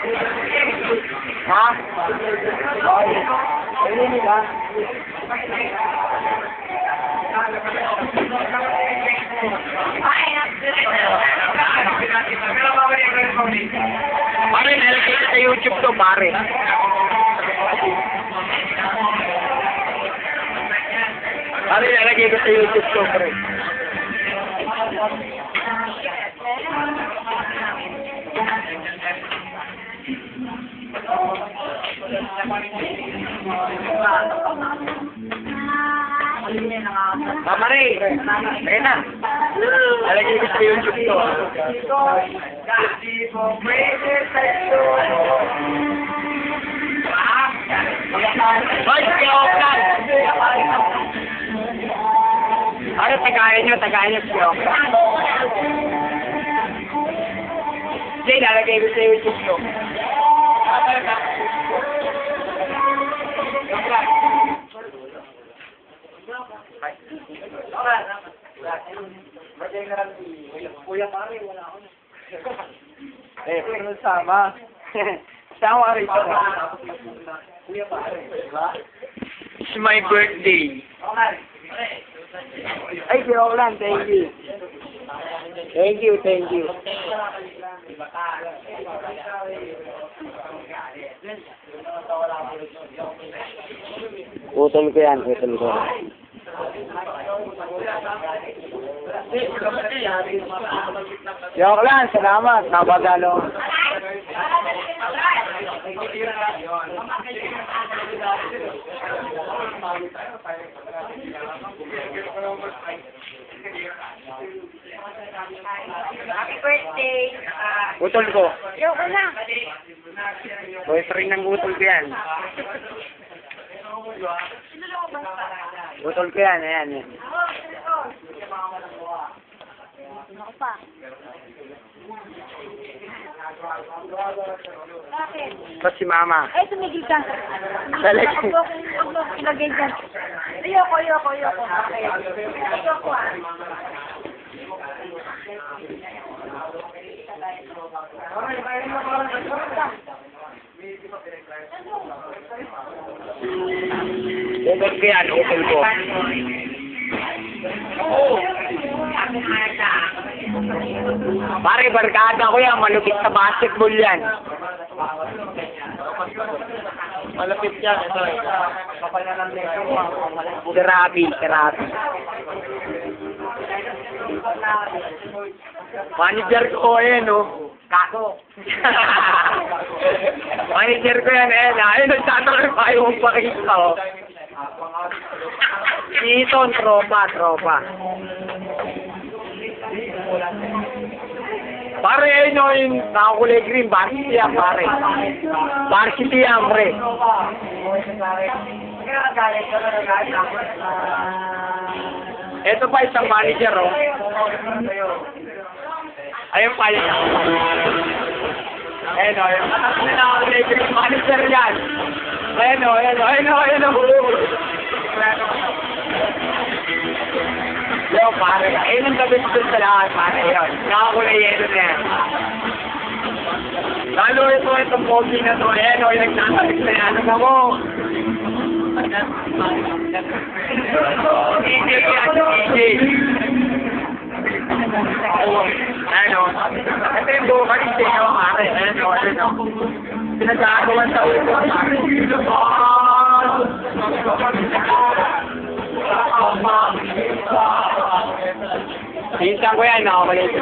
Ha? Okay. Ayun ka. Pare, nalagay ko sa YouTube to, pare. Pare, nalagay ko sa YouTube to, pare. Pare, ayun na. Nalagay ko sa YouTube to. Hoy, Piokan! Ano, tagayan nyo si Piokan. Jay, nalagay ko sa YouTube to. Kuya pare, wala ako. Pero sama. Sama rin ako. Kuya pare, diba? It's my birthday. Ay, joke lang. Thank you. Thank you, thank you. Utol ko yan, utol ko. Joke lang, salamat. Napagalo. Happy birthday! Utol ko. Joke lang! Boyfriend ng utol ko yan. Utol ko yan, ayan. Ako pa. Bakit? Ba't si mama? Ay, tumigil ka. Talaga. Ako, ilagay ka. Ayoko. Ayoko ah. Utol ko yan, utol ko. Pare, barkada ko yan. Malupit sa basketball yan. Malupit yan. Ito. Therapy. Manager ko yan, no? Kako. Manager ko yan, ayun, nagtatanong pa yung pakita, oh. Dito, tropa. Pare, ayun o, yung nakakulay green, varsity yan, pare. Varsity yan, pre. Ito pa isang manager, oh. Ayun pa yun. Ayun o, yung nakakulay green manager yan. Ayun o. Yo, pare, ayun ang tabi doon sa lahat, pare, yun. Nakakulay yelo na yan. Lalo itong pogi na to, ayun o, yung nagsasabi sa yan. Ano mo? Ayun o. Ito yung buka ni Teo, pare. Ayun o. Pinagkagawan sa ulo, pare. Pinsan ko yan, nakakulit.